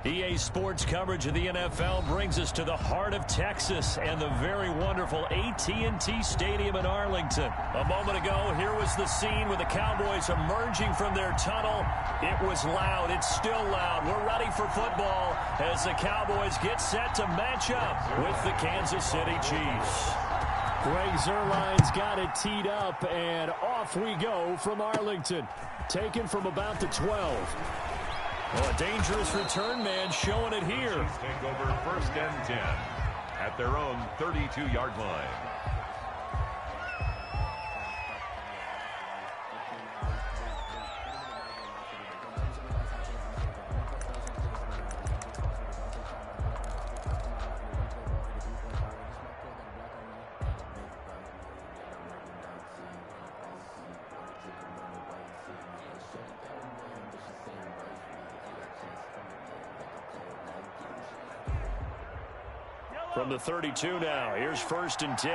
EA Sports coverage of the NFL brings us to the heart of Texas and the very wonderful AT&T Stadium in Arlington. A moment ago, here was the scene with the Cowboys emerging from their tunnel. It was loud. It's still loud. We're ready for football as the Cowboys get set to match up with the Kansas City Chiefs. Greg Zuerlein's got it teed up, and off we go from Arlington. Taken from about the 12. Well, a dangerous return man showing it here. Chiefs take over 1st and 10 at their own 32-yard line. From the 32 now, here's 1st and 10.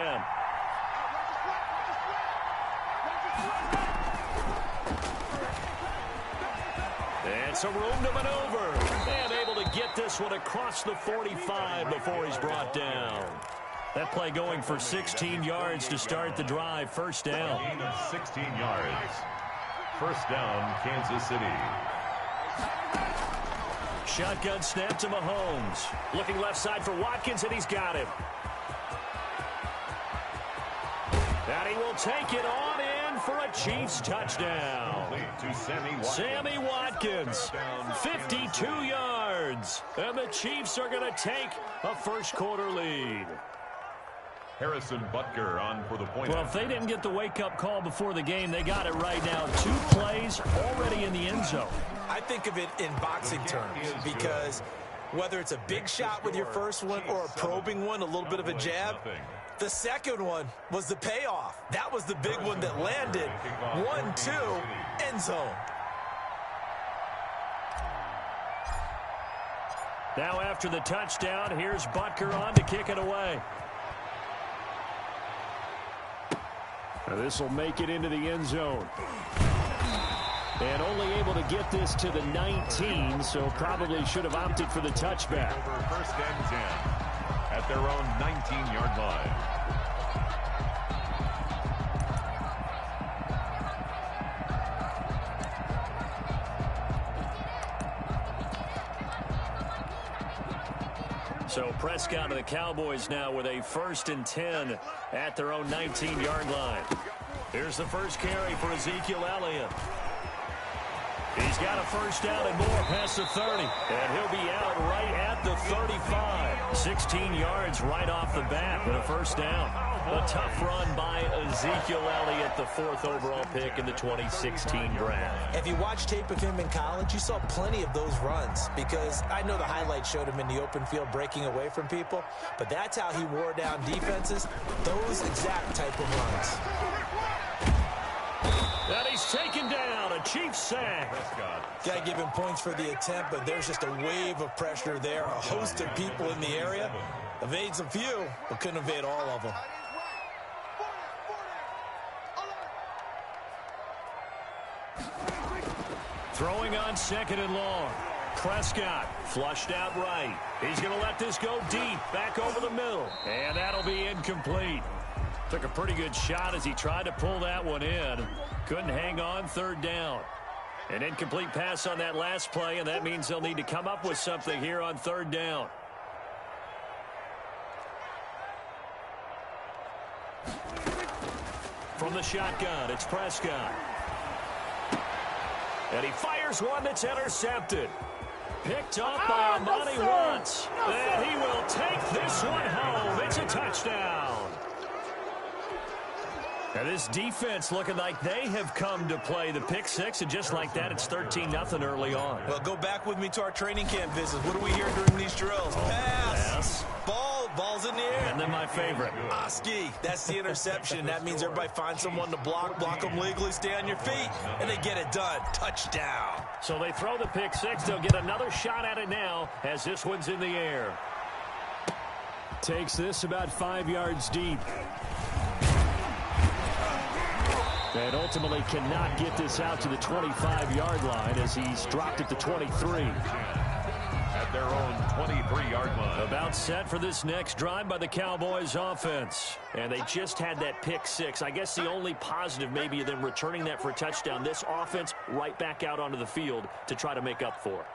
And some room to maneuver. And able to get this one across the 45 before he's brought down. That play going for 16 yards to start the drive. 1st down. Gain of 16 yards. 1st down, Kansas City. Shotgun snap to Mahomes. Looking left side for Watkins, and he's got him. And he will take it on in for a Chiefs touchdown. To Sammy Watkins, 52 yards. And the Chiefs are going to take a first-quarter lead. Harrison Butker on for the point. Well, if they didn't get the wake-up call before the game, they got it right now. 2 plays already in the end zone. I think of it in boxing terms because whether it's a big shot with your first one or a probing one, a little bit of a jab, the second one was the payoff. That was the big one that landed. 1-2, end zone. Now after the touchdown, here's Butker on to kick it away. Now this will make it into the end zone. And only able to get this to the 19, so probably should have opted for the touchback. Over 1st and 10 at their own 19-yard line. So Prescott of the Cowboys now with a 1st and 10 at their own 19-yard line. Here's the first carry for Ezekiel Elliott. He's got a 1st down and more past the 30. And he'll be out right at the 35. 16 yards right off the bat with a 1st down. A tough run by Ezekiel Elliott, the 4th overall pick in the 2016 draft. If you watch tape of him in college, you saw plenty of those runs because I know the highlights showed him in the open field breaking away from people, but that's how he wore down defenses, those exact type of runs. And he's taken down, a Chiefs sack. Got to give him points for the attempt, but there's just a wave of pressure there. A host of people in the area. Evades a few, but couldn't evade all of them. Throwing on 2nd and long. Prescott flushed out right. He's going to let this go deep, back over the middle. And that'll be incomplete. Took a pretty good shot as he tried to pull that one in. Couldn't hang on. 3rd down. An incomplete pass on that last play, and that means they'll need to come up with something here on 3rd down. From the shotgun, it's Prescott. And he fires one that's intercepted. Picked up by Amani Watts. And he will take this one home. It's a touchdown. And this defense looking like they have come to play the pick 6, and just like that, it's 13-0 early on. Well, go back with me to our training camp visits. What do we hear during these drills? Pass. Ball's in the air. And then my favorite. Oski, that's the interception. That means everybody finds someone to block them legally, stay on your feet, and they get it done. Touchdown. So they throw the pick 6. They'll get another shot at it now as this one's in the air. Takes this about 5 yards deep. And ultimately cannot get this out to the 25-yard line as he's dropped at the 23. At their own 23-yard line. About set for this next drive by the Cowboys offense. And they just had that pick six. I guess the only positive maybe of them returning that for a touchdown. This offense right back out onto the field to try to make up for it.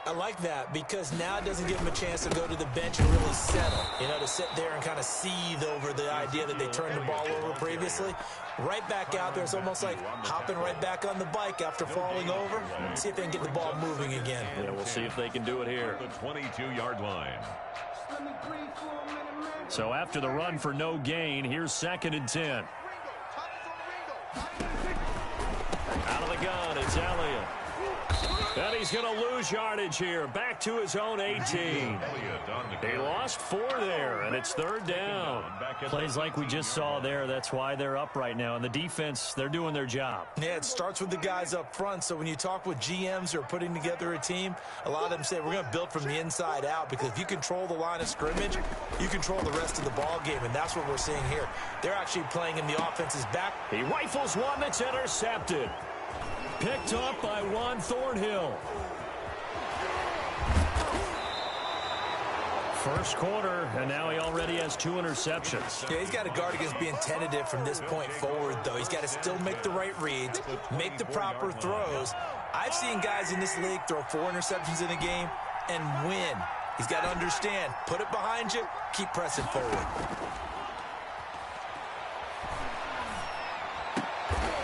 I like that because now it doesn't give them a chance to go to the bench and really settle. You know, to sit there and kind of seethe over the idea that they turned the ball over previously. Right back out there. It's almost like hopping right back on the bike after falling over. See if they can get the ball moving again. Yeah, we'll see if they can do it here. The 22-yard line. So after the run for no gain, here's 2nd and 10. Out of the gun, it's Elliott. And he's going to lose yardage here. Back to his own 18. He lost 4 there, and it's 3rd down. Plays like we just saw there. That's why they're up right now. And the defense, they're doing their job. Yeah, it starts with the guys up front. So when you talk with GMs who are putting together a team, a lot of them say we're going to build from the inside out because if you control the line of scrimmage, you control the rest of the ball game, and that's what we're seeing here. They're actually playing in the offense's back. He rifles one that's intercepted. Picked up by Juan Thornhill. First quarter, and now he already has 2 interceptions. Yeah, he's got to guard against being tentative from this point forward, though. He's got to still make the right reads, make the proper throws. I've seen guys in this league throw 4 interceptions in a game and win. He's got to understand, put it behind you, keep pressing forward.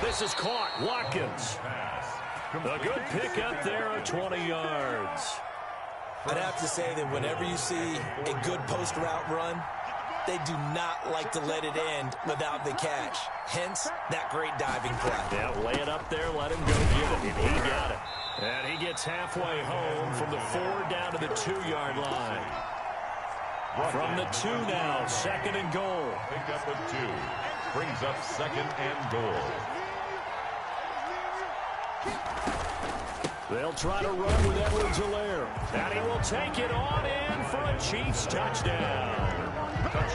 This is caught. Watkins. A good pick up there of 20 yards. I'd have to say that whenever you see a good post route run, they do not like to let it end without the catch. Hence, that great diving play. Yeah, lay it up there, let him go get it, and he got it. And he gets halfway home from the 4 down to the 2-yard line. From the 2 now, 2nd and goal. Pick up of 2. Brings up 2nd and goal. They'll try to run with Edwards-Helaire. And he will take it on in for a Chiefs touchdown.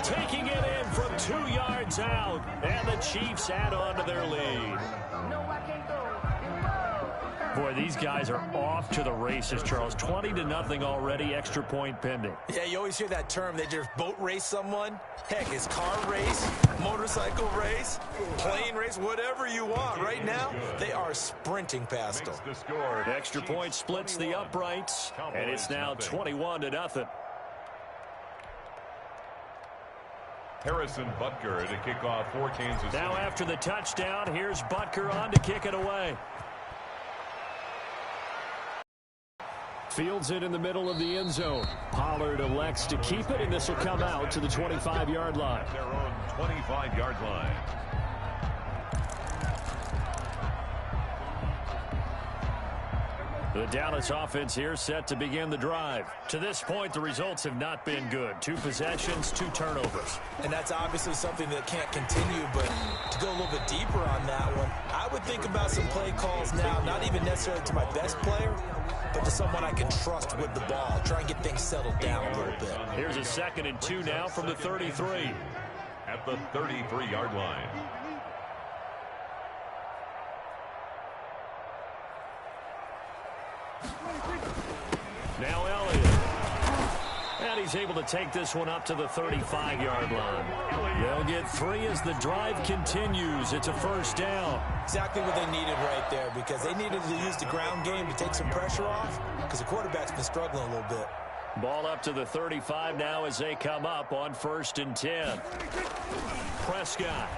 Taking it in from 2 yards out. And the Chiefs add on to their lead. Boy, these guys are off to the races, Charles. 20-0 already, extra point pending. Yeah, you always hear that term. They just boat race someone. Heck, it's car race, motorcycle race, plane race, whatever you want. Right now, they are sprinting past them. Extra point splits the uprights, and it's now 21-0. Harrison Butker to kick off for Kansas City. Now after the touchdown, here's Butker on to kick it away. Fields it in the middle of the end zone. Pollard elects to keep it, and this will come out to the 25-yard line. Their own 25-yard line. The Dallas offense here set to begin the drive. To this point, the results have not been good. 2 possessions, 2 turnovers. And that's obviously something that can't continue, but to go a little bit deeper on that one, I would think about some play calls now, not even necessarily to my best player, but to someone I can trust with the ball. Try and get things settled down a little bit. Here's a 2nd and 2 now from the 33. At the 33-yard line. Now Elliott. And he's able to take this one up to the 35-yard line. They'll get 3 as the drive continues. It's a 1st down. Exactly what they needed right there, because they needed to use the ground game to take some pressure off, because the quarterback's been struggling a little bit. Ball up to the 35 now as they come up on 1st and 10. Prescott.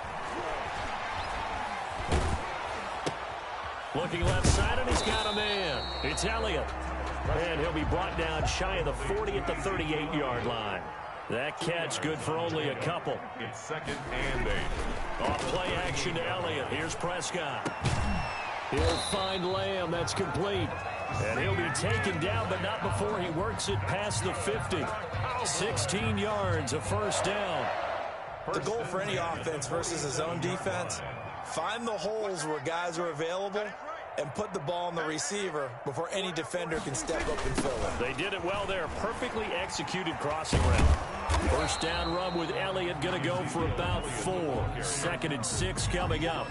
Looking left side, and he's got a man. It's Elliott. And he'll be brought down shy of the 40 at the 38-yard line. That catch good for only a couple. It's 2nd and 8. Off play action to Elliott. Here's Prescott. He'll find Lamb. That's complete. And he'll be taken down, but not before he works it past the 50. 16 yards, a 1st down. The goal for any offense versus his own defense, find the holes where guys are available and put the ball on the receiver before any defender can step up and fill it. They did it well there. Perfectly executed crossing route. First down run with Elliott going to go for about 4. 2nd and 6 coming up.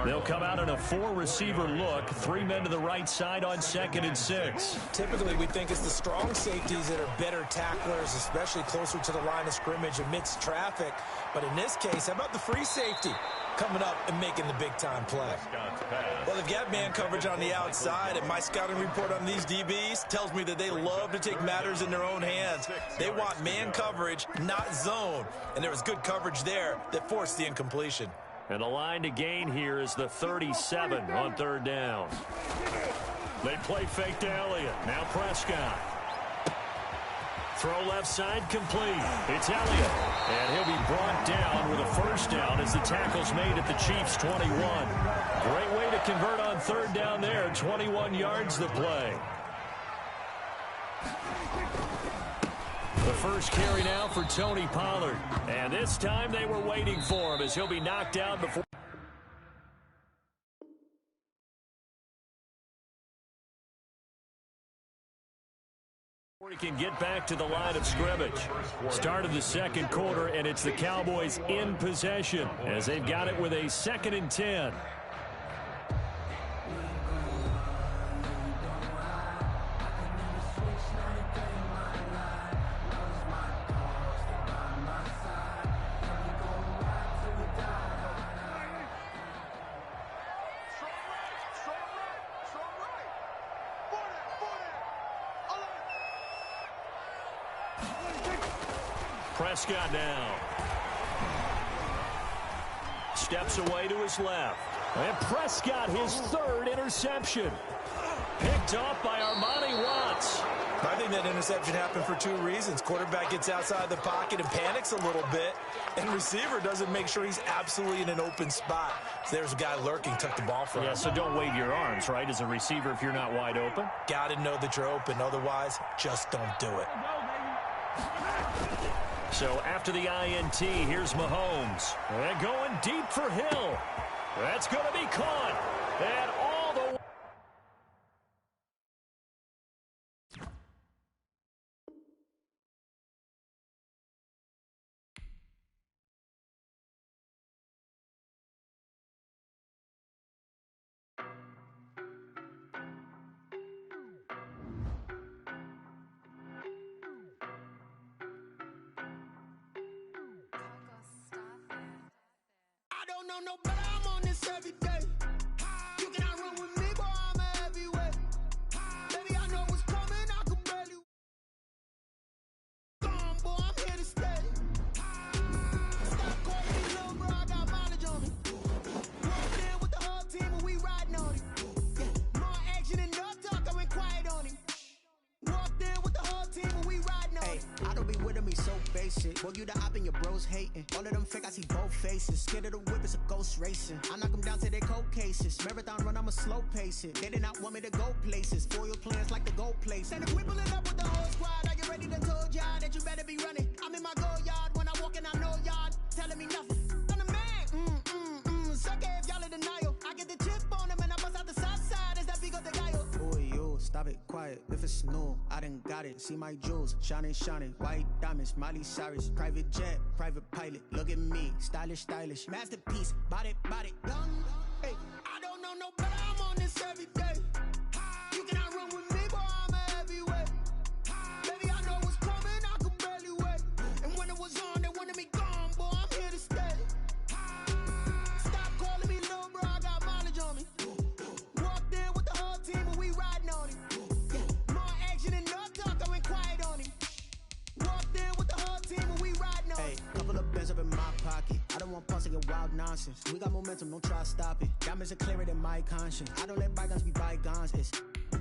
They'll come out in a 4-receiver look. 3 men to the right side on 2nd and 6. Typically, we think it's the strong safeties that are better tacklers, especially closer to the line of scrimmage amidst traffic. But in this case, how about the free safety coming up and making the big-time play? Well, they've got man coverage on the outside, and my scouting report on these DBs tells me that they love to take matters in their own hands. They want man coverage, not zone. And there was good coverage there that forced the incompletion. And the line to gain here is the 37 on 3rd down. They play fake to Elliott. Now Prescott. Throw left side complete. It's Elliott. And he'll be brought down with a first down as the tackle's made at the Chiefs' 21. Great way to convert on 3rd down there. 21 yards the play. The first carry now for Tony Pollard. And this time they were waiting for him as he'll be knocked out before he can get back to the line of scrimmage. Start of the 2nd quarter, and it's the Cowboys in possession as they've got it with a 2nd and 10. Prescott now. Steps away to his left. And Prescott, his 3rd interception. Picked off by Armani Watts. I think that interception happened for 2 reasons. Quarterback gets outside the pocket and panics a little bit, and receiver doesn't make sure he's absolutely in an open spot. So there's a guy lurking, took the ball from him. Yeah, so don't wave your arms, right, as a receiver if you're not wide open. Got to know that you're open. Otherwise, just don't do it. So after the INT, here's Mahomes. And going deep for Hill. That's going to be caught. And all the way. No, but I'm on this every day. You cannot run with me, boy, I'm a heavyweight. Baby, I know what's coming, I can barely. Gone, boy, I'm here to stay. Stop calling me little bro, I got mileage on me. Walked in with the whole team and we riding on him. Yeah, more action and no talk, I went quiet on him. Walked in with the whole team and we riding on him. I don't be with him, he's so basic. Boy, you the op and your bros hating. All of them fake, I see both faces. Scared of the whip, it's a ghost racing. I knock them down to their cold cases. Marathon run, I'ma slow pace it. They did not want me to go places. Foil plans like the gold place. And if we pulling up with the whole squad, are you ready to told y'all that you better be running? I'm in my go yard, when I walk in, I know y'all telling me nothing. I'm the man, suck it if y'all in denial. I get the chip on them and I bust out the south side as that big of the guy. Boy, yo, stop it, quiet. If it's new, I done got it. See my jewels, shining, shining. White diamonds, Miley Cyrus. Private jet, private pilot. Look at me, stylish, stylish. Masterpiece, body, young. Hey, I don't know no better, I'm on this every day. You cannot run with me, boy, I'm a heavyweight. Baby, I know what's coming, I could barely wait. And when it was on, they wanted me gone, boy, I'm here to stay. Stop calling me little bro, I got mileage on me. Walked in with the whole team and we riding on him. Yeah, more action and no talk, I went quiet on him. Walked in with the whole team and we riding on him. Hey, couple of bands up in my pocket. I don't want pulse to get wild nonsense. We got momentum, don't try to stop it. Diamonds are clearer than my conscience. I don't let bygones be bygones.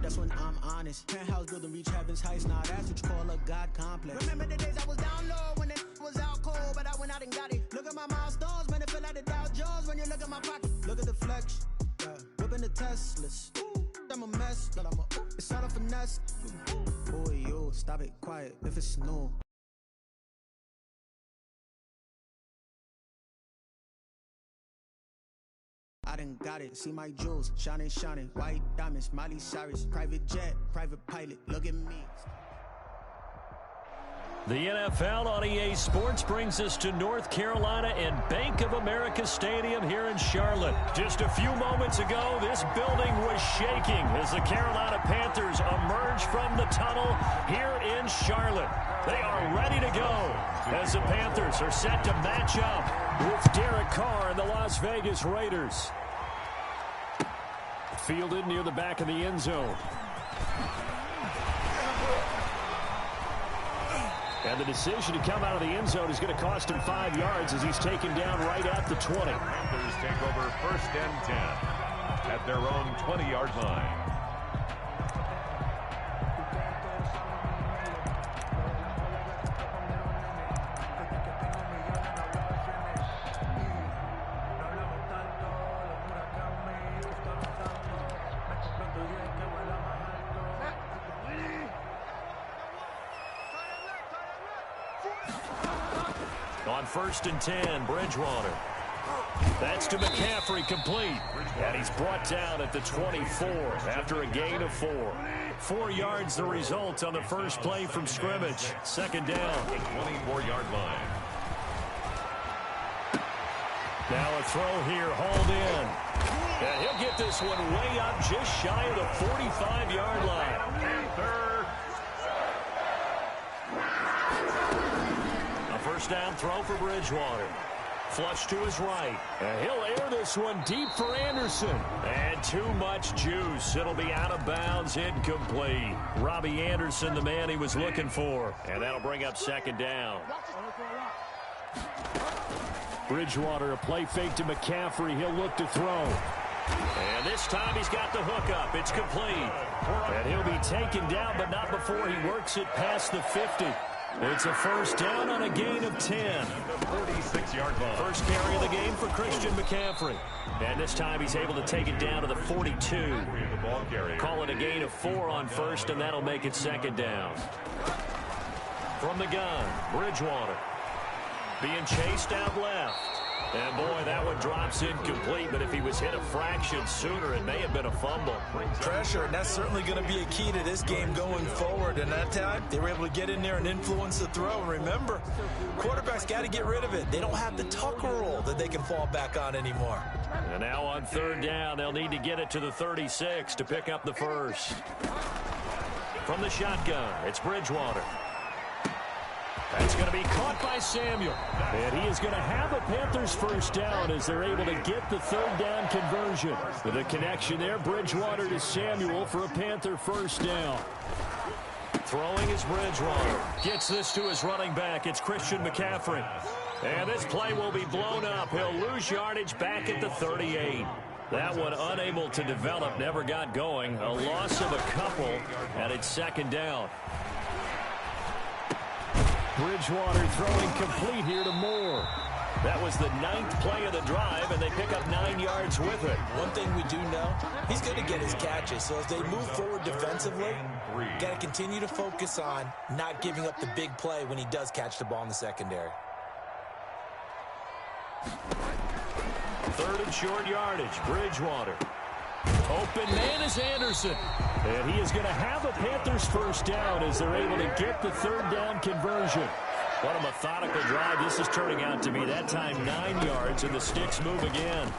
That's when I'm honest. Penthouse building, reach heaven's heights. Now that's what you call a God complex. Remember the days I was down low when it was out cold, but I went out and got it. Look at my milestones, man, it feel like the Dow Jones when you look at my pocket. Look at the flex, yeah. Whipping the Teslas. Ooh, I'm a mess, but I'm a it's all a finesse. Boy, yo, stop it, quiet. If it's new. I done got it. See my jewels, shining, shining. White diamonds, Miley Cyrus. Private jet, private pilot. Look at me. The NFL on EA Sports brings us to North Carolina and Bank of America Stadium here in Charlotte. Just a few moments ago, this building was shaking as the Carolina Panthers emerged from the tunnel here in Charlotte. They are ready to go as the Panthers are set to match up with Derek Carr and the Las Vegas Raiders. Fielded near the back of the end zone. And the decision to come out of the end zone is going to cost him 5 yards as he's taken down right at the 20. Panthers take over 1st and 10 at their own 20-yard line. On 1st and 10, Bridgewater. That's to McCaffrey, complete. And he's brought down at the 24 after a gain of 4. 4 yards the result on the first play from scrimmage. 2nd down. 24-yard line. Now a throw here, hauled in. And he'll get this one way up just shy of the 45-yard line. First down throw for Bridgewater. Flush to his right. And he'll air this one deep for Anderson. And too much juice. It'll be out of bounds, incomplete. Robbie Anderson, the man he was looking for. And that'll bring up 2nd down. Bridgewater, a play fake to McCaffrey. He'll look to throw. And this time he's got the hook up. It's complete. And he'll be taken down, but not before he works it past the 50. It's a first down on a gain of 10. 46-yard line. First carry of the game for Christian McCaffrey. And this time he's able to take it down to the 42. Call it a gain of 4 on first, and that'll make it 2nd down. From the gun, Bridgewater. Being chased out left. And, boy, that one drops incomplete, but if he was hit a fraction sooner, it may have been a fumble. Pressure, and that's certainly going to be a key to this game going forward. And that time, they were able to get in there and influence the throw. And remember, quarterbacks got to get rid of it. They don't have the Tucker rule that they can fall back on anymore. And now on 3rd down, they'll need to get it to the 36 to pick up the first. From the shotgun, it's Bridgewater. That's going to be caught by Samuel. And he is going to have a Panthers first down as they're able to get the 3rd down conversion. With a connection there, Bridgewater to Samuel for a Panther first down. Throwing is Bridgewater. Gets this to his running back. It's Christian McCaffrey. And this play will be blown up. He'll lose yardage back at the 38. That one unable to develop, never got going. A loss of a couple, and it's 2nd down. Bridgewater throwing complete here to Moore. That was the 9th play of the drive, and they pick up 9 yards with it. One thing we do know, he's going to get his catches. So as they move forward defensively, got to continue to focus on not giving up the big play when he does catch the ball in the secondary. 3rd and short yardage, Bridgewater. Open man is Anderson. And he is going to have a Panthers first down as they're able to get the 3rd down conversion. What a methodical drive this is turning out to be. That time 9 yards, and the sticks move again.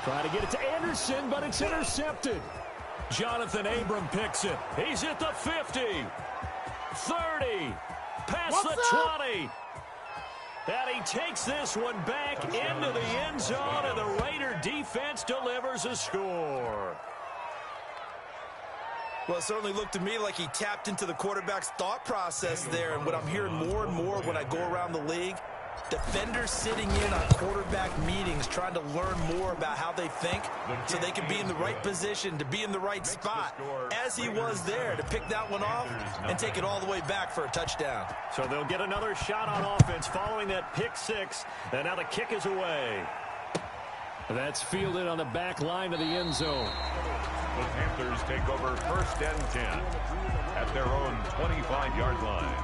Try to get it to Anderson, but it's intercepted. Jonathan Abram picks it. He's at the 50. 30. Past the 20. And he takes this one back into the end zone, and the Raider defense delivers a score. Well, it certainly looked to me like he tapped into the quarterback's thought process there. And what I'm hearing more and more when I go around the league, defenders sitting in on quarterback meetings trying to learn more about how they think so they can be in the right position to be in the right spot, as he was there to pick that one off and take it all the way back for a touchdown. So they'll get another shot on offense following that pick six, and now the kick is away. That's fielded on the back line of the end zone. The Panthers take over 1st and 10 at their own 25-yard line.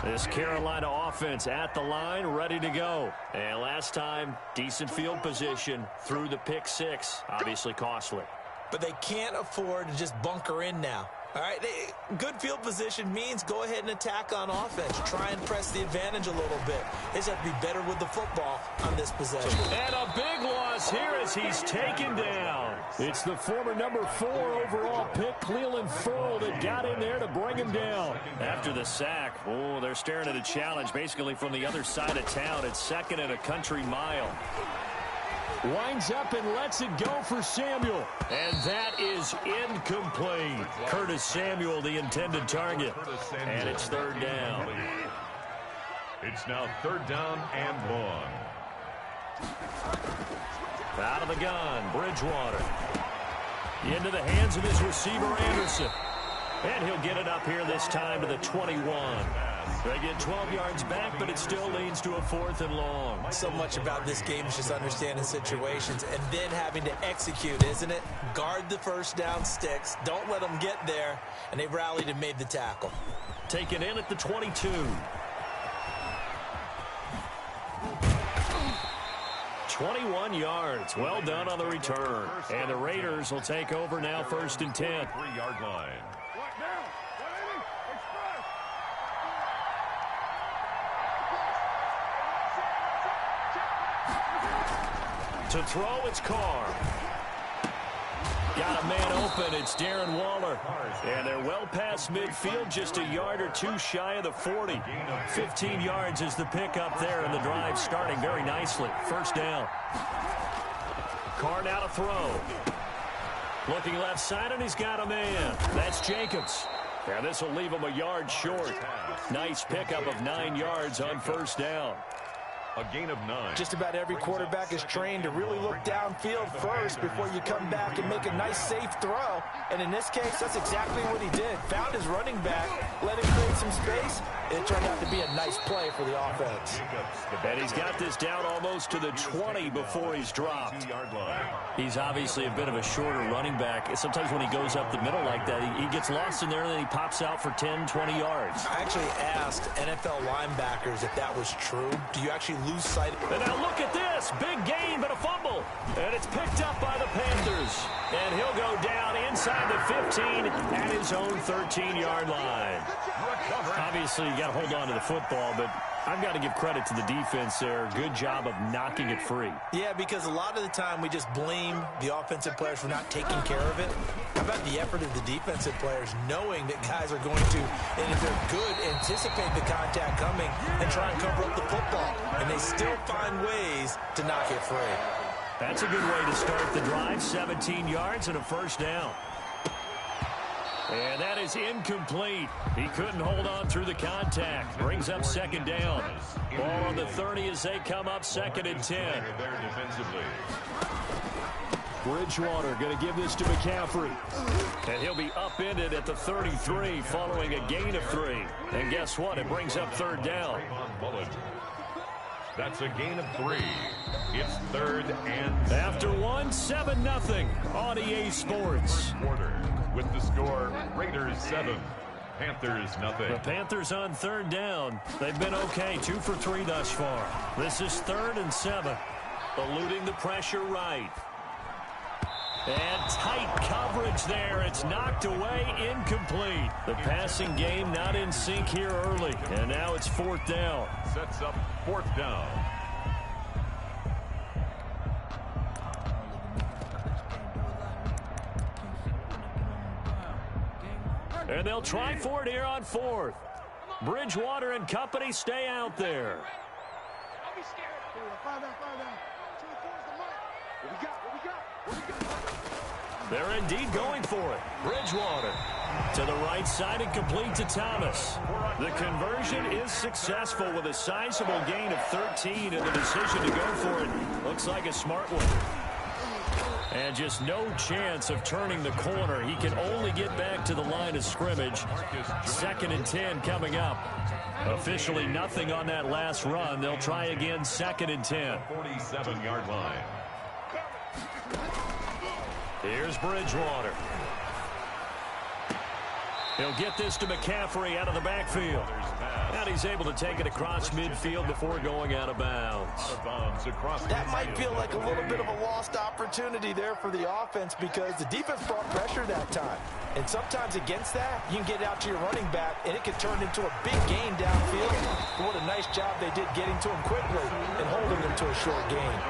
This Carolina offense at the line, ready to go. And last time, decent field position through the pick six. Obviously costly. But they can't afford to just bunker in now. All right, good field position means go ahead and attack on offense. Try and press the advantage a little bit. They just have to be better with the football on this possession. And a big loss here as he's taken down. It's the former number 4 overall pick, Cleveland Ferrell, that got in there to bring him down. After the sack, they're staring at a challenge basically from the other side of town. It's second and a country mile. Winds up and lets it go for Samuel. And that is incomplete. Curtis Samuel, the intended target. And it's third down. It's now third down and long. Out of the gun, Bridgewater. Into the hands of his receiver, Anderson. And he'll get it up here this time to the 21. They get 12 yards back, but it still leads to a 4th and long. So much about this game is just understanding situations and then having to execute, isn't it? Guard the first down sticks. Don't let them get there. And they rallied and made the tackle. Taken in at the 22. "21 yards. Well done on the return. And the Raiders will take over now, 1st and 10. 3-yard line. To throw, it's Carr. Got a man open. It's Darren Waller. And they're well past midfield, just a yard or two shy of the 40. 15 yards is the pickup there, and the drive starting very nicely. 1st down. Carr now to throw. Looking left side, and he's got a man. That's Jacobs. And this will leave him a yard short. Nice pickup of 9 yards on 1st down. A gain of 9. Just about every quarterback is trained to really look downfield first before you come back and make a nice, safe throw. And in this case, that's exactly what he did. Found his running back, let him create some space, and it turned out to be a nice play for the offense. And he's got this down almost to the 20 before he's dropped. He's obviously a bit of a shorter running back. Sometimes when he goes up the middle like that, he gets lost in there, and then he pops out for 10, 20 yards. I actually asked NFL linebackers if that was true. Do you actually lose sight? And now look at this. Big gain, but a fumble. And it's picked up by the Panthers. And he'll go down inside the 15 at his own 13-yard line. Obviously, you got to hold on to the football, but I've got to give credit to the defense there. Good job of knocking it free. Yeah, because a lot of the time we just blame the offensive players for not taking care of it. How about the effort of the defensive players knowing that guys are going to, and if they're good, anticipate the contact coming and try and cover up the football. And they still find ways to knock it free. That's a good way to start the drive. 17 yards and a 1st down. And that is incomplete. He couldn't hold on through the contact. Brings up 2nd down. Ball on the 30 as they come up 2nd and 10. Bridgewater going to give this to McCaffrey. And he'll be upended at the 33 following a gain of 3. And guess what? It brings up 3rd down. That's a gain of 3. It's 3rd and... After 1, 7-0 on EA Sports. Quarter with the score, Raiders 7, Panthers nothing. The Panthers on 3rd down. They've been okay, 2 for 3 thus far. This is 3rd and 7. Eluding the pressure right. And tight coverage there. It's knocked away, incomplete. The passing game not in sync here early. And now it's 4th down. Sets up 4th down. And they'll try for it here on 4th. Bridgewater and company stay out there. They're indeed going for it. Bridgewater to the right side and complete to Thomas. The conversion is successful with a sizable gain of 13, and the decision to go for it looks like a smart one. And just no chance of turning the corner. He can only get back to the line of scrimmage. 2nd and 10 coming up. Officially nothing on that last run. They'll try again 2nd and 10. 47-yard line. Here's Bridgewater. He'll get this to McCaffrey out of the backfield. And he's able to take it across midfield before going out of bounds. That might feel like a little bit of a lost opportunity there for the offense because the defense brought pressure that time. And sometimes against that, you can get out to your running back, and it can turn into a big gain downfield. But what a nice job they did getting to him quickly and holding him to a short gain.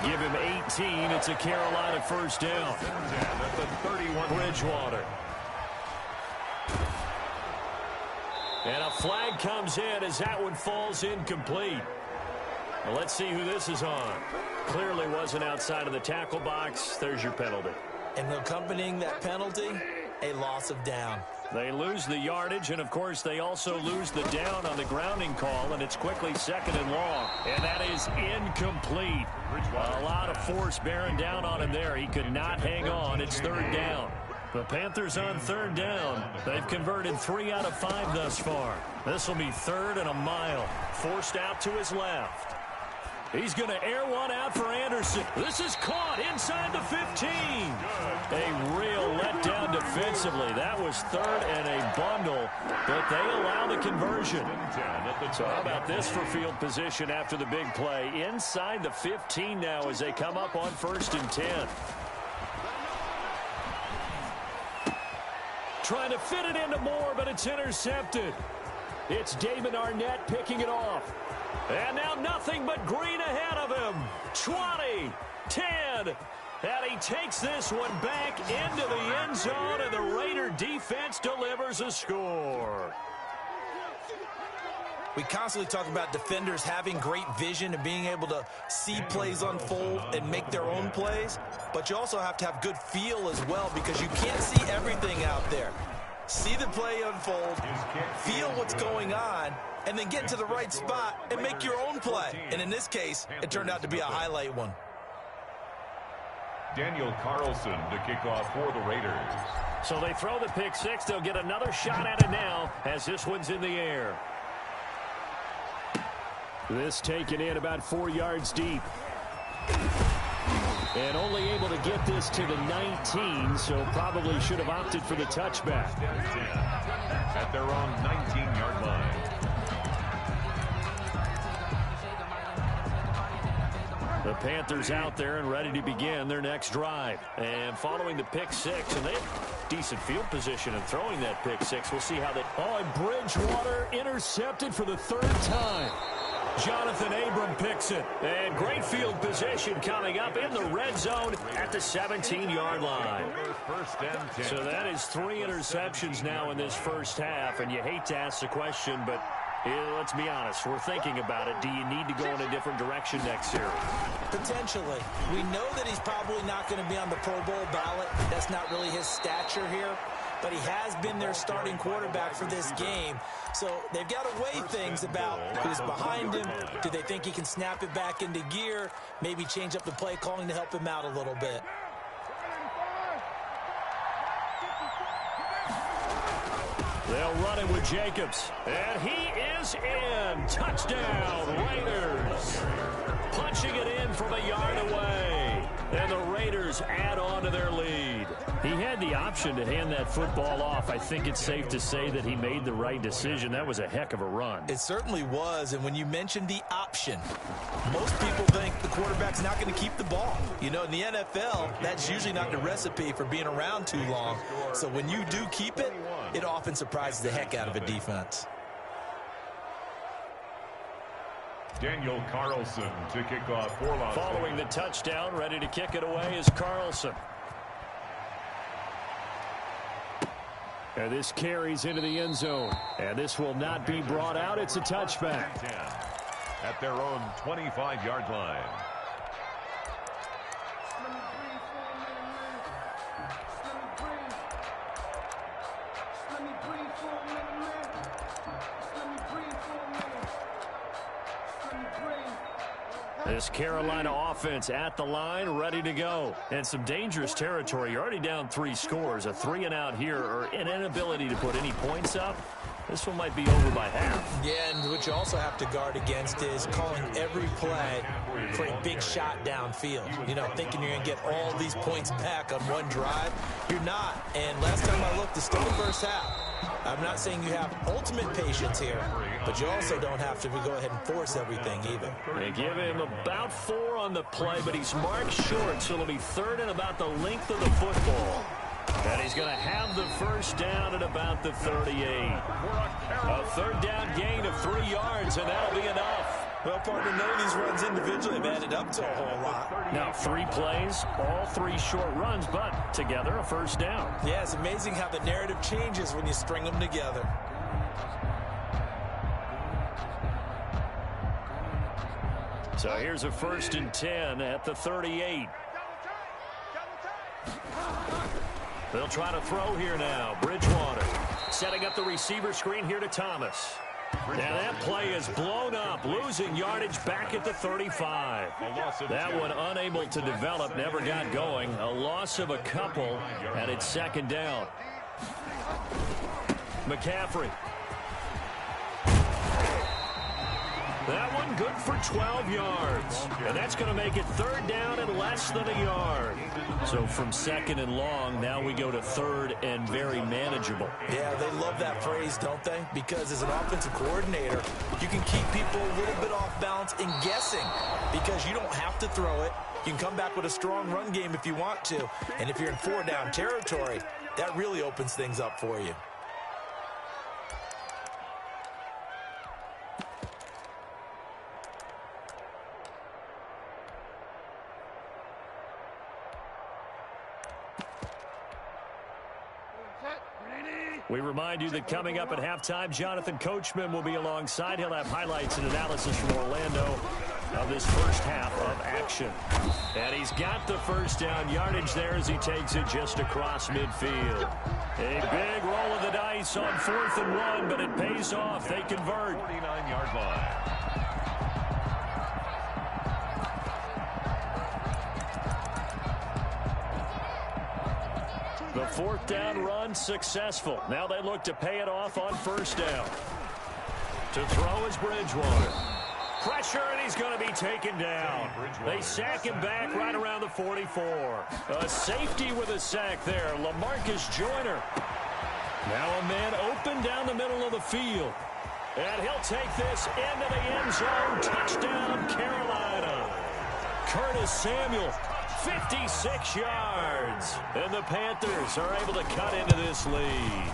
Give him 18. It's a Carolina first down. That's a 31. Bridgewater. And a flag comes in as that one falls incomplete. Well, let's see who this is on. Clearly wasn't outside of the tackle box. There's your penalty. And accompanying that penalty, a loss of down. They lose the yardage, and, of course, they also lose the down on the grounding call, and it's quickly 2nd and long. And that is incomplete. A lot of force bearing down on him there. He could not hang on. It's 3rd down. The Panthers on 3rd down. They've converted 3 out of 5 thus far. This will be 3rd and a mile. Forced out to his left. He's going to air one out for Anderson. This is caught inside the 15. A real letdown defensively. That was 3rd and a bundle, but they allow the conversion. So how about this for field position after the big play? Inside the 15 now as they come up on 1st and 10. Trying to fit it into Moore, but it's intercepted. It's Damon Arnett picking it off. And now nothing but green ahead of him. 20, 10, and he takes this one back into the end zone, and the Raider defense delivers a score. We constantly talk about defenders having great vision and being able to see plays unfold and make their own plays, but you also have to have good feel as well because you can't see everything out there. See the play unfold, feel what's going on, and then get to the right spot and make your own play. And in this case, it turned out to be a highlight one. Daniel Carlson to kick off for the Raiders. So they throw the pick six. They'll get another shot at it now as this one's in the air. This taken in about 4 yards deep. And only able to get this to the 19, so probably should have opted for the touchback. At their own 19-yard line. The Panthers out there and ready to begin their next drive. And following the pick six, and they have decent field position in throwing that pick six. We'll see how they... Oh, and Bridgewater intercepted for the 3rd time. Jonathan Abram picks it. And great field position coming up in the red zone at the 17-yard line. So that is 3 interceptions now in this first half. And you hate to ask the question, but let's be honest. We're thinking about it. Do you need to go in a different direction next year? Potentially. We know that he's probably not going to be on the Pro Bowl ballot. That's not really his stature here. But he has been their starting quarterback for this game. So they've got to weigh things about who's behind him. Do they think he can snap it back into gear? Maybe change up the play calling to help him out a little bit. They'll run it with Jacobs. And he is in. Touchdown, Raiders. Punching it in from a yard away. And the Raiders add on to their lead. He had the option to hand that football off. I think it's safe to say that he made the right decision. That was a heck of a run. It certainly was. And when you mentioned the option, most people think the quarterback's not going to keep the ball. You know, in the NFL, that's usually not the recipe for being around too long. So when you do keep it, it often surprises the heck out of a defense. Daniel Carlson to kick off for Las Vegas. Following the touchdown, ready to kick it away is Carlson. And this carries into the end zone. And this will not be brought out. It's a touchback. At their own 25-yard line. This Carolina offense at the line, ready to go. And some dangerous territory. You're already down 3 scores. A 3-and-out here, or an inability to put any points up. This one might be over by half. Yeah, and what you also have to guard against is calling every play for a big shot downfield. You know, thinking you're going to get all these points back on one drive. You're not. And last time I looked, it's still the first half. I'm not saying you have ultimate patience here, but you also don't have to go ahead and force everything either. They give him about 4 on the play, but he's marked short, so it'll be third and about the length of the football. And he's going to have the first down at about the 38. A third down gain of 3 yards, and that'll be enough. Well, partner, none of these runs individually have added up to a whole lot. Now 3 plays, all 3 short runs, but together a first down. Yeah, it's amazing how the narrative changes when you string them together. So here's a 1st and 10 at the 38. They'll try to throw here now. Bridgewater setting up the receiver screen here to Thomas. Now that play is blown up, losing yardage back at the 35. That one unable to develop, never got going. A loss of a couple, and it's 2nd down. McCaffrey. That one good for 12 yards. And that's going to make it 3rd down and less than a yard. So from 2nd and long, now we go to 3rd and very manageable. Yeah, they love that phrase, don't they? Because as an offensive coordinator, you can keep people a little bit off balance and guessing because you don't have to throw it. You can come back with a strong run game if you want to. And if you're in 4-down territory, that really opens things up for you. We remind you that coming up at halftime, Jonathan Coachman will be alongside. He'll have highlights and analysis from Orlando of this first half of action. And he's got the first down yardage there as he takes it just across midfield. A big roll of the dice on 4th and 1, but it pays off. They convert. 49-yard line. The 4th down run successful. Now they look to pay it off on 1st down. To throw is Bridgewater. Pressure, and he's going to be taken down. They sack him back right around the 44. A safety with a sack there, LaMarcus Joyner. Now a man open down the middle of the field. And he'll take this into the end zone. Touchdown, Carolina. Curtis Samuel. 56 yards. And the Panthers are able to cut into this lead.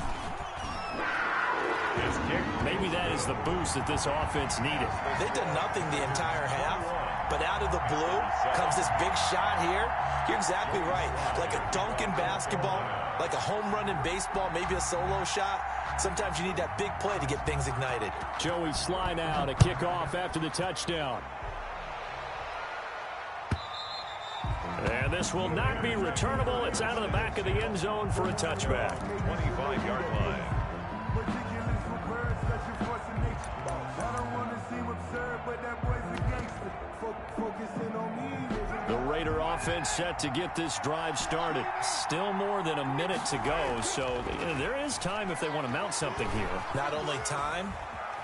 Maybe that is the boost that this offense needed. They've done nothing the entire half, but out of the blue comes this big shot here. You're exactly right. Like a dunk in basketball, like a home run in baseball, maybe a solo shot. Sometimes you need that big play to get things ignited. Joey Sly now to kick off after the touchdown. And this will not be returnable. It's out of the back of the end zone for a touchback. 25-yard line. The Raider offense set to get this drive started. Still more than a minute to go, so there is time if they want to mount something here. Not only time,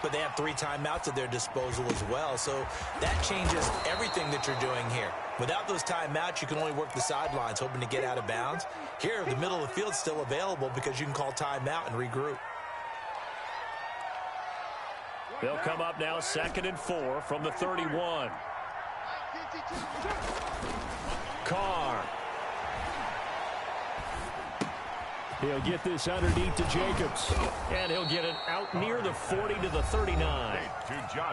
but they have 3 timeouts at their disposal as well. So that changes everything that you're doing here. Without those timeouts, you can only work the sidelines, hoping to get out of bounds. Here, the middle of the field is still available because you can call timeout and regroup. They'll come up now 2nd and 4 from the 31. Carr. He'll get this underneath to Jacobs. And he'll get it out near the 40 to the 39.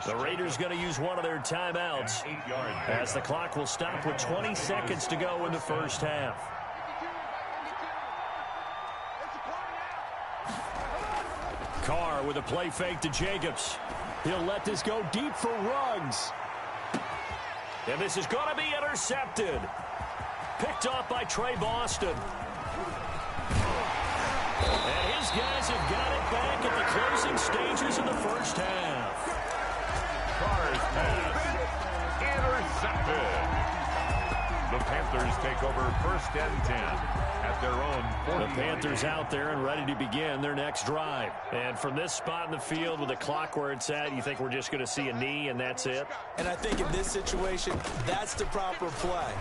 The Raiders going to use one of their timeouts as the clock will stop with 20 seconds to go in the first half. Carr with a play fake to Jacobs. He'll let this go deep for Ruggs. And this is going to be intercepted. Picked off by Trey Boston. And his guys have got it back at the closing stages of the first half. Carr's pass intercepted. The Panthers take over 1st and 10 at their own 40. The Panthers out there and ready to begin their next drive. And from this spot in the field with the clock where it's at, you think we're just going to see a knee and that's it? And I think in this situation, that's the proper play.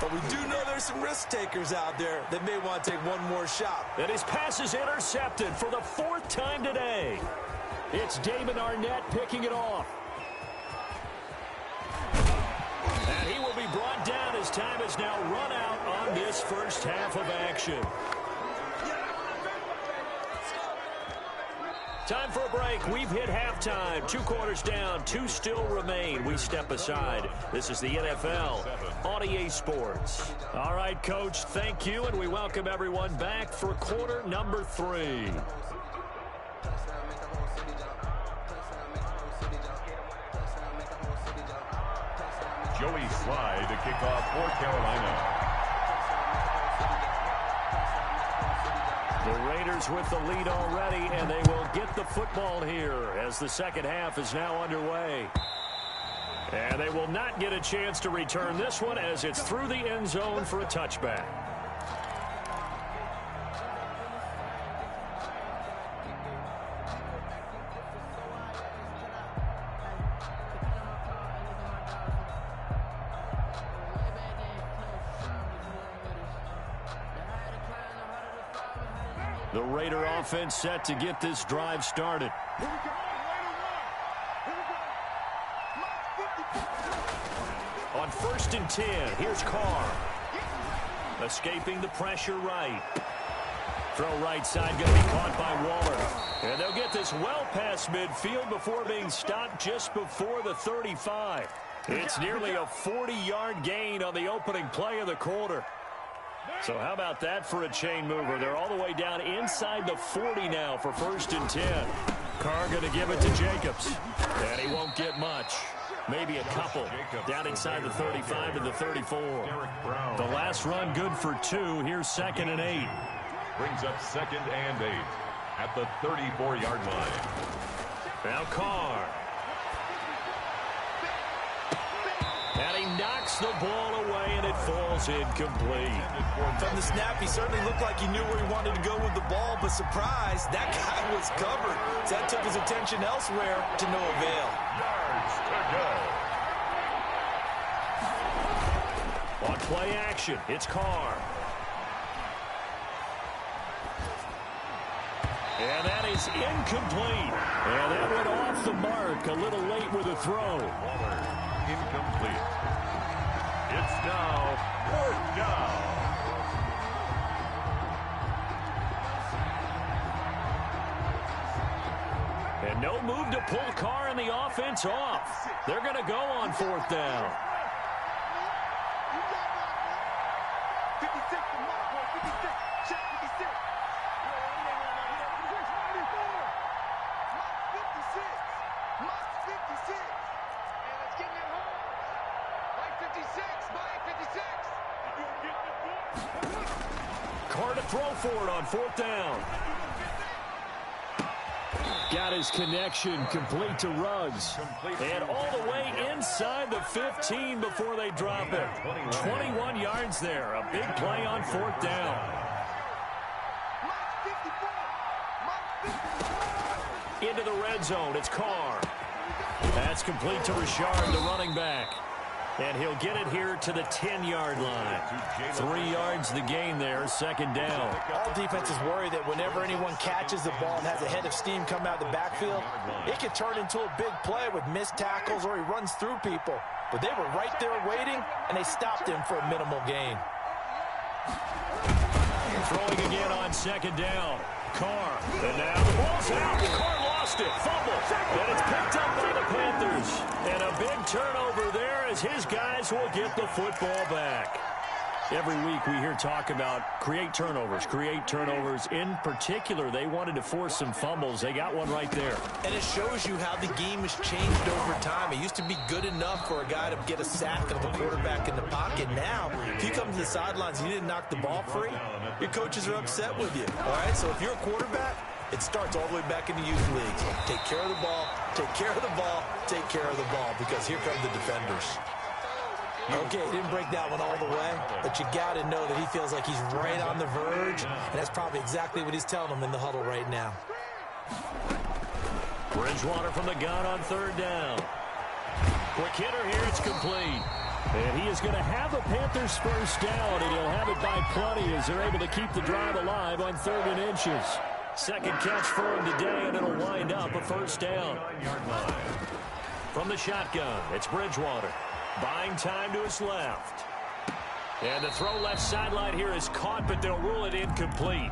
But we do know there's some risk takers out there that may want to take one more shot. And his pass is intercepted for the 4th time today. It's Damon Arnett picking it off. And he will be brought down as time has now run out on this first half of action. Time for a break. We've hit halftime. 2 quarters down. 2 still remain. We step aside. This is the NFL on EA Sports. All right, Coach, thank you, and we welcome everyone back for quarter number 3. Joey Slye to kick off for Carolina. The Raiders with the lead already, and they will get the football here as the second half is now underway. And they will not get a chance to return this one as it's through the end zone for a touchback. The Raider offense set to get this drive started. On 1st and 10, here's Carr. Escaping the pressure right. Throw right side going to be caught by Waller. And they'll get this well past midfield before being stopped just before the 35. It's nearly a 40-yard gain on the opening play of the quarter. So how about that for a chain mover? They're all the way down inside the 40 now for 1st and 10. Carr going to give it to Jacobs. And he won't get much. Maybe a couple down inside the 35 to the 34. The last run good for 2. Here's 2nd and 8. Brings up 2nd and 8 at the 34-yard line. Now Carr. And he knocks the ball away, and it falls incomplete. From the snap, he certainly looked like he knew where he wanted to go with the ball, but surprise, that guy was covered. So that took his attention elsewhere to no avail. Yards to go. On play action, it's Carr. And that is incomplete. And that went off the mark a little late with a throw. Waller, incomplete. It's now 4th down. And no move to pull Carr and the offense off. They're going to go on 4th down. Carr to throw for it on 4th down. Got his connection complete to Ruggs. And all the way inside the 15 before they drop it. 21 yards there. A big play on 4th down. Into the red zone. It's Carr. That's complete to Richard, the running back. And he'll get it here to the 10-yard line. 3 yards the gain there, 2nd down. All defenses worry that whenever anyone catches the ball and has a head of steam come out of the backfield, it can turn into a big play with missed tackles or he runs through people. But they were right there waiting, and they stopped him for a minimal gain. Throwing again on 2nd down. Carr. And now the ball's out. Carr lost it. Fumble. And it's picked up by the Panthers. And a big turnover there as his guys will get the football back. Every week we hear talk about create turnovers. In particular, they wanted to force some fumbles. They got one right there. And it shows you how the game has changed over time. It used to be good enough for a guy to get a sack of the quarterback in the pocket. Now, if you come to the sidelines and you didn't knock the ball free, your coaches are upset with you. All right, so if you're a quarterback, it starts all the way back in the youth leagues. Take care of the ball, take care of the ball, take care of the ball, because here come the defenders. Okay, he didn't break that one all the way, but you got to know that he feels like he's right on the verge, and that's probably exactly what he's telling them in the huddle right now. Bridgewater from the gun on third down. Quick hitter here, it's complete. And he is going to have the Panthers first down, and he'll have it by plenty as they're able to keep the drive alive on 3rd and inches. Second catch for him today, and it'll wind up a first down. From the shotgun, it's Bridgewater. Buying time to his left. And the throw left sideline here is caught, but they'll rule it incomplete.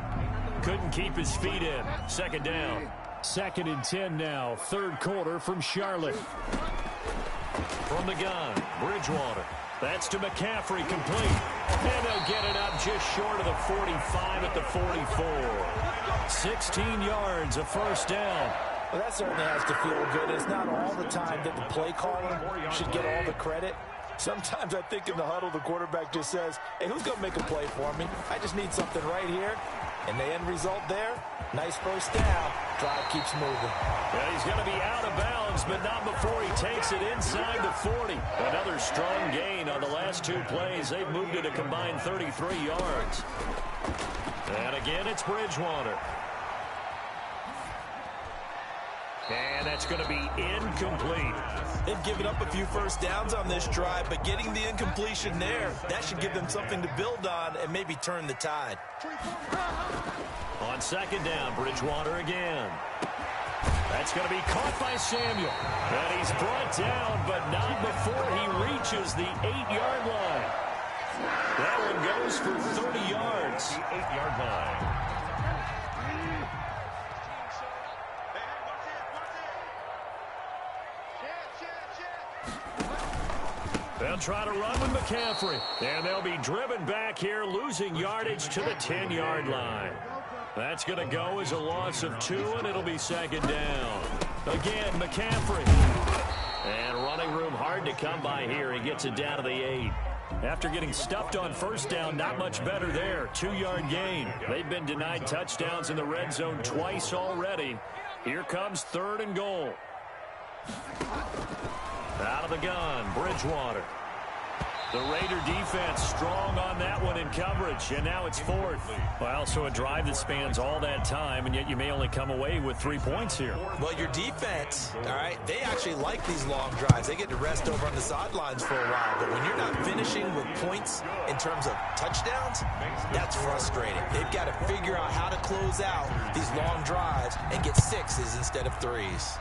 Couldn't keep his feet in. Second down. 2nd and 10 now. 3rd quarter from Charlotte. From the gun, Bridgewater. That's to McCaffrey, complete. And they'll get it up just short of the 45 at the 44. 16 yards, a first down. Well, that certainly has to feel good. It's not all the time that the play caller should get all the credit. Sometimes I think in the huddle, the quarterback just says, hey, who's going to make a play for me? I just need something right here. And the end result there, nice first down. Drive keeps moving. Yeah, he's going to be out of bounds, but not before he takes it inside the 40. Another strong gain on the last 2 plays. They've moved it a combined 33 yards. And again, it's Bridgewater. And that's going to be incomplete. They've given up a few first downs on this drive, but getting the incompletion there, that should give them something to build on and maybe turn the tide. On 2nd down, Bridgewater again. That's going to be caught by Samuel. And he's brought down, but not before he reaches the 8-yard line. That one goes for 30 yards. The 8-yard line. They'll try to run with McCaffrey. And they'll be driven back here, losing yardage to the 10-yard line. That's going to go as a loss of 2, and it'll be 2nd down. Again, McCaffrey. And running room hard to come by here. He gets it down to the 8. After getting stuffed on first down, not much better there. 2-yard gain. They've been denied touchdowns in the red zone twice already. Here comes 3rd and goal. Out of the gun, Bridgewater. The Raider defense strong on that one in coverage, and now it's 4th. Well, so a drive that spans all that time, and yet you may only come away with 3 points here. Well, your defense, all right, they actually like these long drives. They get to rest over on the sidelines for a while, but when you're not finishing with points in terms of touchdowns, that's frustrating. They've got to figure out how to close out these long drives and get 6s instead of 3s.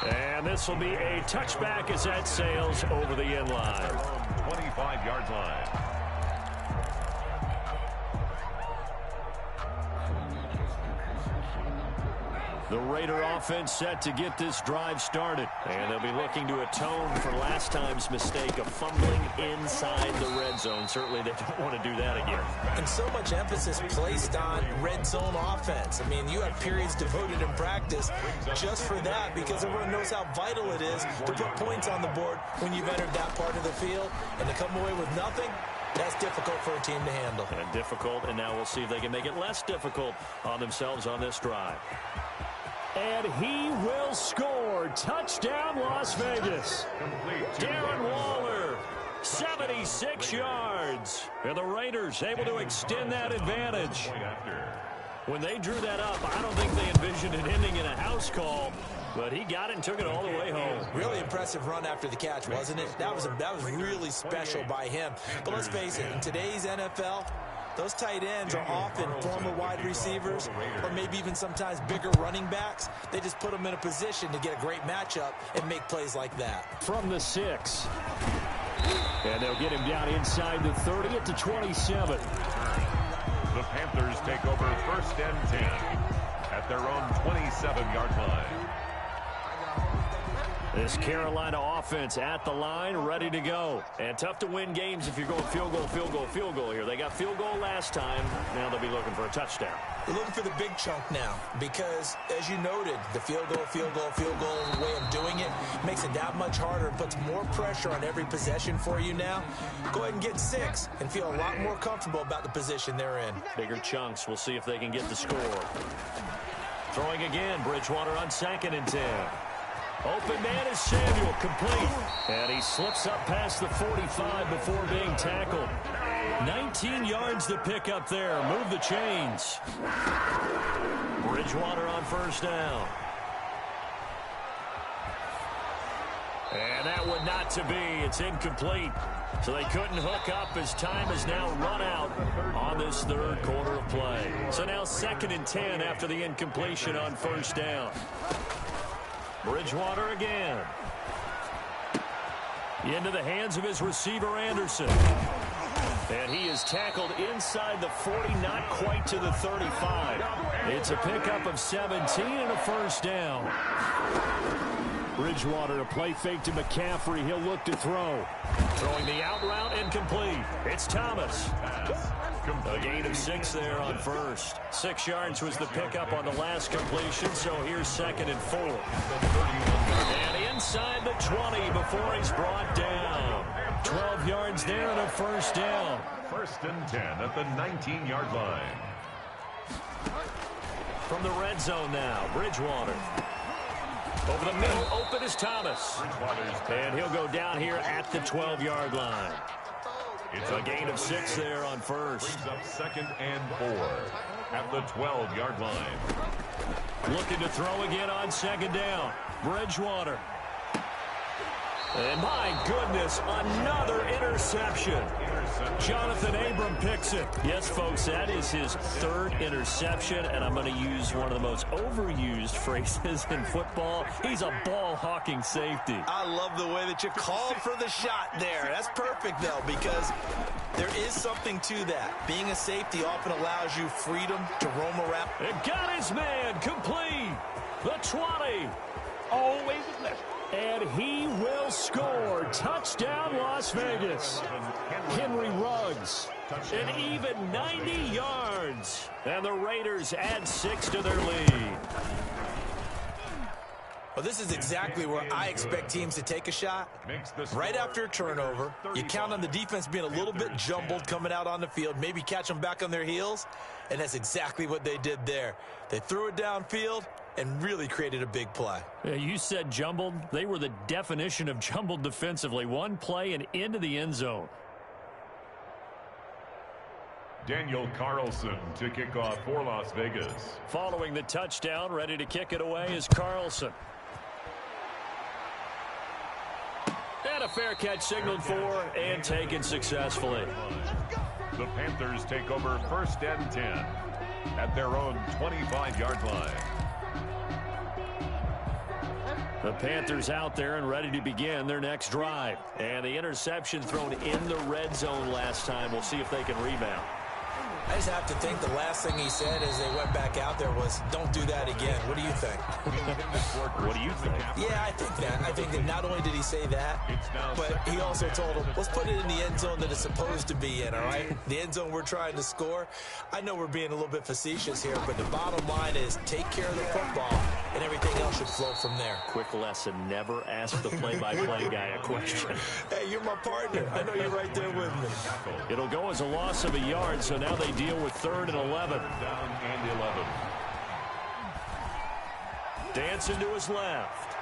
And this will be a touchback as that sails over the end line. 25-yard line. The Raider offense set to get this drive started. And they'll be looking to atone for last time's mistake of fumbling inside the red zone. Certainly they don't want to do that again. And so much emphasis placed on red zone offense. I mean, you have periods devoted in practice just for that because everyone knows how vital it is to put points on the board when you've entered that part of the field. And to come away with nothing, that's difficult for a team to handle. And difficult, and now we'll see if they can make it less difficult on themselves on this drive. And he will score. Touchdown, Las Vegas. Darren Waller, 76 yards. And the Raiders able to extend that advantage. When they drew that up, I don't think they envisioned it ending in a house call. But he got it and took it all the way home. Really impressive run after the catch, wasn't it? That was really special by him. But let's face it, in today's NFL, those tight ends are often former wide receivers or maybe even sometimes bigger running backs. They just put them in a position to get a great matchup and make plays like that. From the 6. And they'll get him down inside the 30 at the 27. The Panthers take over 1st and 10 at their own 27-yard line. This Carolina offense at the line, ready to go. And tough to win games if you're going field goal, field goal, field goal here. They got field goal last time. Now they'll be looking for a touchdown. They're looking for the big chunk now because, as you noted, the field goal, way of doing it makes it that much harder and puts more pressure on every possession for you now. Go ahead and get 6 and feel a lot more comfortable about the position they're in. Bigger chunks. We'll see if they can get the score. Throwing again, Bridgewater on 2nd and 10. Open man is Samuel, complete. And he slips up past the 45 before being tackled. 19 yards to pick up there. Move the chains. Bridgewater on first down. And that would not to be. It's incomplete. So they couldn't hook up as time has now run out on this third quarter of play. So now 2nd and 10 after the incompletion on first down. Bridgewater again. Into the hands of his receiver, Anderson. And he is tackled inside the 40, not quite to the 35. It's a pickup of 17 and a first down. Bridgewater, a play fake to McCaffrey. He'll look to throw. Throwing the out route, incomplete. It's Thomas. A gain of 6 there on first. 6 yards was the pickup on the last completion, so here's 2nd and 4. And inside the 20 before he's brought down. 12 yards there and a first down. 1st and 10 at the 19-yard line. From the red zone now, Bridgewater. Over the middle, open is Thomas. And he'll go down here at the 12-yard line. It's a gain of 6 there on first. Brings up 2nd and 4 at the 12-yard line. Looking to throw again on 2nd down. Bridgewater. And my goodness, another interception. Jonathan Abram picks it. Yes, folks, that is his 3rd interception, and I'm going to use one of the most overused phrases in football. He's a ball-hawking safety. I love the way that you called for the shot there. That's perfect, though, because there is something to that. Being a safety often allows you freedom to roam around. And got his man complete. The 20. Always a pleasure. And he will score. Touchdown, Las Vegas. Henry Ruggs. An even 90 yards. And the Raiders add 6 to their lead. Well, this is exactly where I expect teams to take a shot. Right after a turnover, you count on the defense being a little bit jumbled coming out on the field, maybe catch them back on their heels, and that's exactly what they did there. They threw it downfield and really created a big play. You said jumbled. They were the definition of jumbled defensively. One play and into the end zone. Daniel Carlson to kick off for Las Vegas. Following the touchdown, ready to kick it away is Carlson. And a fair catch signaled for and taken successfully. The Panthers take over 1st and 10 at their own 25-yard line. The Panthers out there and ready to begin their next drive. And the interception thrown in the red zone last time. We'll see if they can rebound. I just have to think the last thing he said as they went back out there was, don't do that again. What do you think? What do you think? Yeah, I think that. I think that not only did he say that, but he also told them, let's put it in the end zone that it's supposed to be in, all right? The end zone we're trying to score. I know we're being a little bit facetious here, but the bottom line is take care of the football, and everything else should flow from there. Quick lesson, never ask the play-by-play guy a question. Hey, you're my partner. I know you're right there with me. It'll go as a loss of a yard, so now they deal with 3rd and 11. Down and 11. Dancing to his left.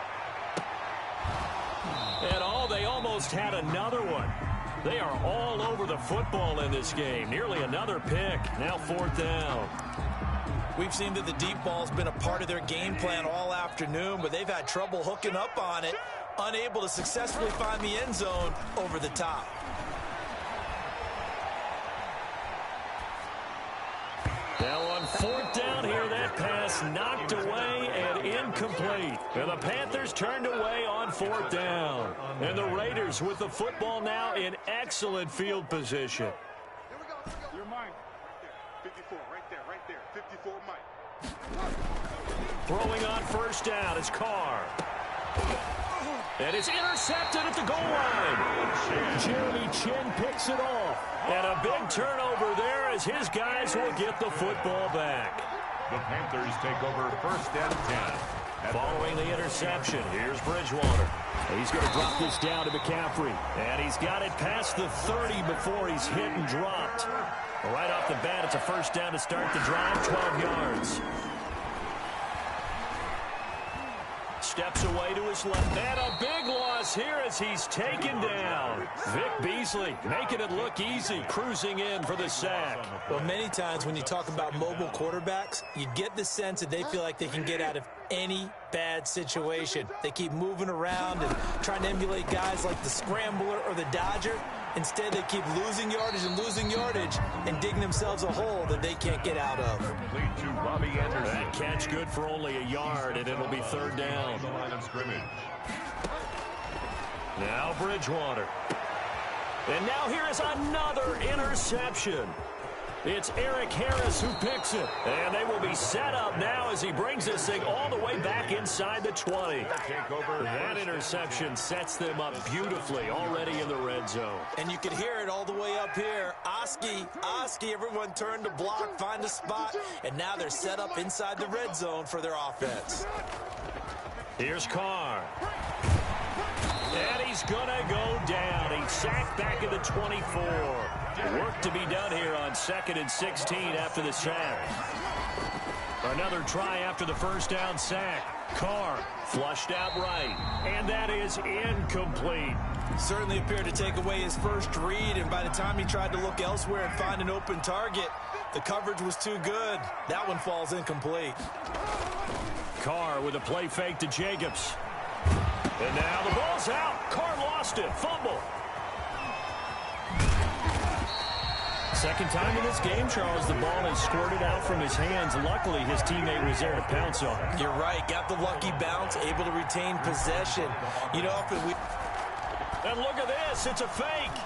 And they almost had another one. They are all over the football in this game. Nearly another pick. Now 4th down. We've seen that the deep ball's been a part of their game plan all afternoon, but they've had trouble hooking up on it, unable to successfully find the end zone over the top. Now on 4th down here, that pass knocked away and incomplete. And the Panthers turned away on 4th down. And the Raiders with the football now in excellent field position. Here we go. You're mine. 54, right there. 54, Mike. Throwing on 1st down is Carr. And it's intercepted at the goal line. Jeremy Chin picks it off. And a big turnover there as his guys will get the football back. The Panthers take over 1st and 10. Following the interception, here's Bridgewater. He's going to drop this down to McCaffrey. And he's got it past the 30 before he's hit and dropped. Right off the bat, it's a 1st down to start the drive, 12 yards. steps away to his left. And a big loss here as he's taken down. Vic Beasley making it look easy, cruising in for the sack. Well, many times when you talk about mobile quarterbacks, you get the sense that they feel like they can get out of any bad situation. They keep moving around and trying to emulate guys like the scrambler or the dodger. Instead, they keep losing yardage and digging themselves a hole that they can't get out of. Complete to Robbie Anderson. That catch good for only a yard, and it'll be third down. The line of scrimmage. Now Bridgewater. And now here is another interception. It's Eric Harris who picks it. And they will be set up now as he brings this thing all the way back inside the 20. That interception sets them up beautifully already in the red zone. And you can hear it all the way up here. Oski, everyone turned to block, find a spot, and now they're set up inside the red zone for their offense. Here's Carr. And he's going to go down. He's sacked back at the 24. Work to be done here on 2nd and 16 after the sack. Another try after the first down sack. Carr flushed out right. And that is incomplete. Certainly appeared to take away his first read, and by the time he tried to look elsewhere and find an open target, the coverage was too good. That one falls incomplete. Carr with a play fake to Jacobs. And now the ball's out. Carr lost it. Fumble. Second time in this game, Charles, the ball has squirted out from his hands. Luckily, his teammate was there to pounce on it. You're right. Got the lucky bounce, able to retain possession. You know, and look at this. It's a fake.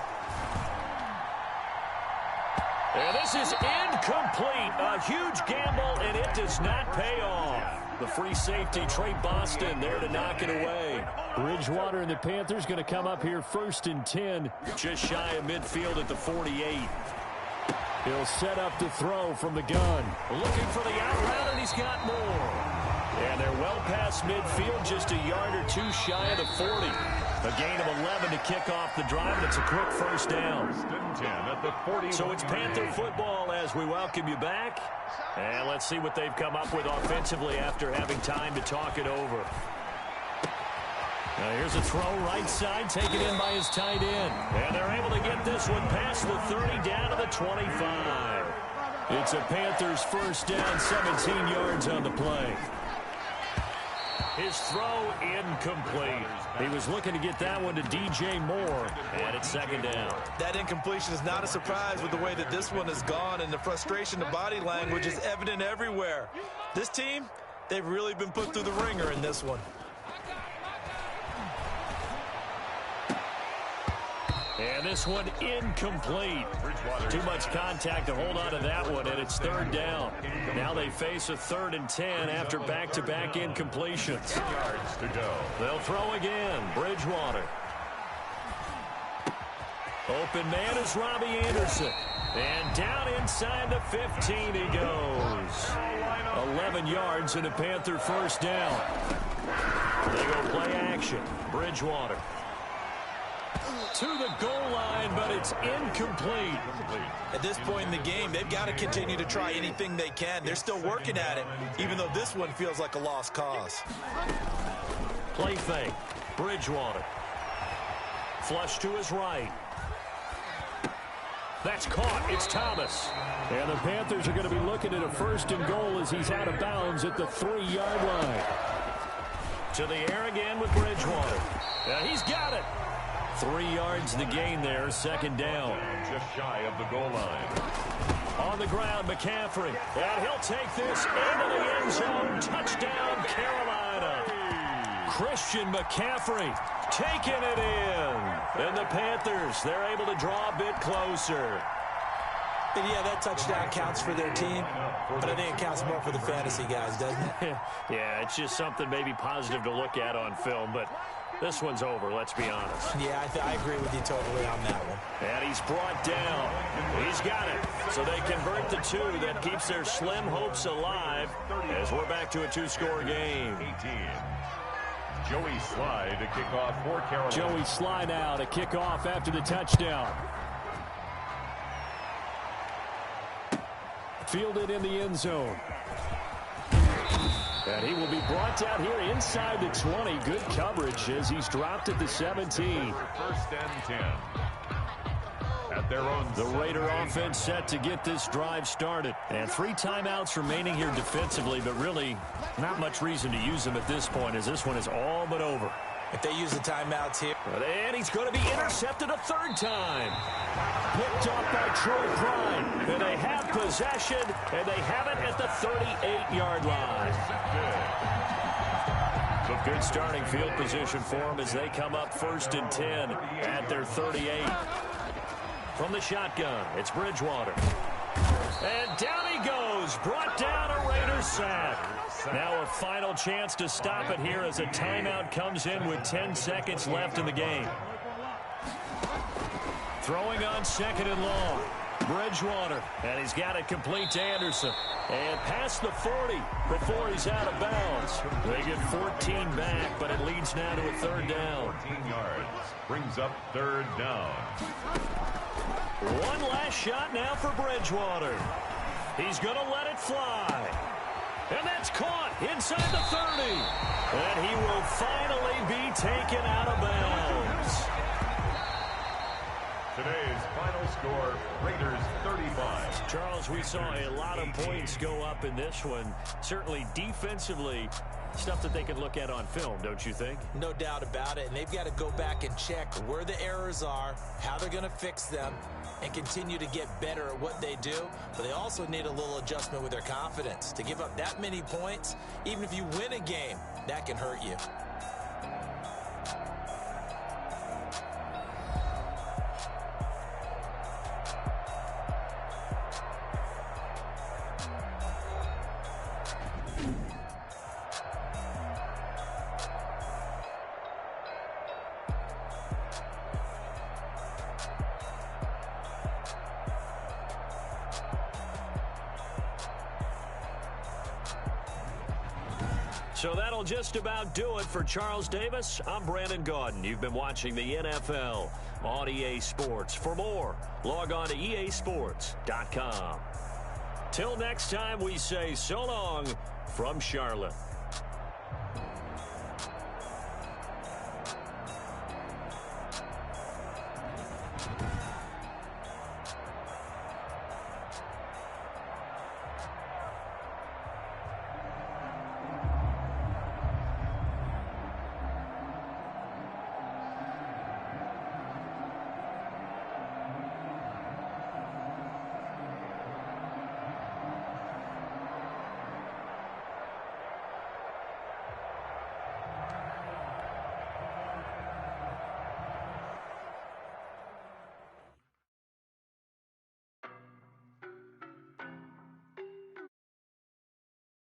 And this is incomplete. A huge gamble, and it does not pay off. The free safety, Trey Boston, there to knock it away. Bridgewater and the Panthers going to come up here 1st and 10. Just shy of midfield at the 48. He'll set up to throw from the gun. Looking for the out route, and he's got more. And they're well past midfield, just a yard or two shy of the 40. A gain of 11 to kick off the drive. It's a quick first down. So it's Panther football as we welcome you back. And let's see what they've come up with offensively after having time to talk it over. Now here's a throw right side, taken in by his tight end. And they're able to get this one past the 30 down to the 25. It's a Panthers first down, 17 yards on the play. His throw incomplete. He was looking to get that one to DJ Moore, and it's second down. That incompletion is not a surprise with the way that this one has gone, and the frustration of body language is evident everywhere. This team, they've really been put through the ringer in this one. And this one incomplete. Too much contact to hold on to that one, and it's third down. Now they face a 3rd and 10 after back-to-back incompletions. Yards to go. They'll throw again. Bridgewater. Open man is Robbie Anderson. And down inside the 15 he goes. 11 yards and a Panther first down. They go play action. Bridgewater. To the goal line, but it's incomplete. At this point in the game, they've got to continue to try anything they can. They're still working at it, even though this one feels like a lost cause. Play fake. Bridgewater. Flush to his right. That's caught. It's Thomas. And the Panthers are going to be looking at a 1st and goal as he's out of bounds at the 3-yard line. To the air again with Bridgewater. He's got it. 3 yards the gain there, second down. Just shy of the goal line. On the ground, McCaffrey. And he'll take this into the end zone. Touchdown, Carolina. Christian McCaffrey taking it in. And the Panthers, they're able to draw a bit closer. And yeah, that touchdown counts for their team, but I think it counts more for the fantasy guys, doesn't it? Yeah, it's just something maybe positive to look at on film, but this one's over, let's be honest. Yeah, I agree with you totally on that one. And he's brought down. He's got it. So they convert the 2. That keeps their slim hopes alive as we're back to a 2-score game. 18. Joey Sly to kick off for Carolina. Joey Sly now to kick off after the touchdown. Fielded in the end zone. And he will be brought down here inside the 20. Good coverage as he's dropped at the 17. First and 10. At their own. The Raider offense set to get this drive started. And 3 timeouts remaining here defensively, but really not much reason to use them at this point as this one is all but over. If they use the timeouts here. And he's going to be intercepted a 3rd time. Picked off by Troy Pride. And they have possession, and they have it at the 38-yard line. So good starting field position for them as they come up 1st and 10 at their 38. From the shotgun, it's Bridgewater. And down he goes. Brought down a Raiders sack. Now a final chance to stop it here as a timeout comes in with 10 seconds left in the game. Throwing on 2nd and long. Bridgewater. And he's got it complete to Anderson. And past the 40 before he's out of bounds. They get 14 back, but it leads now to a 3rd down. 14 yards. Brings up 3rd down. One last shot now for Bridgewater. He's going to let it fly. And that's caught inside the 30. And he will finally be taken out of bounds. Today's final score, Raiders 35. Charles, we saw a lot of points go up in this one. Certainly defensively, stuff that they can look at on film, don't you think? No doubt about it. And they've got to go back and check where the errors are, how they're going to fix them, and continue to get better at what they do. But they also need a little adjustment with their confidence. To give up that many points, even if you win a game, that can hurt you. So that'll just about do it for Charles Davis. I'm Brandon Gaudin. You've been watching the NFL on EA Sports. For more, log on to easports.com. Till next time, we say so long from Charlotte.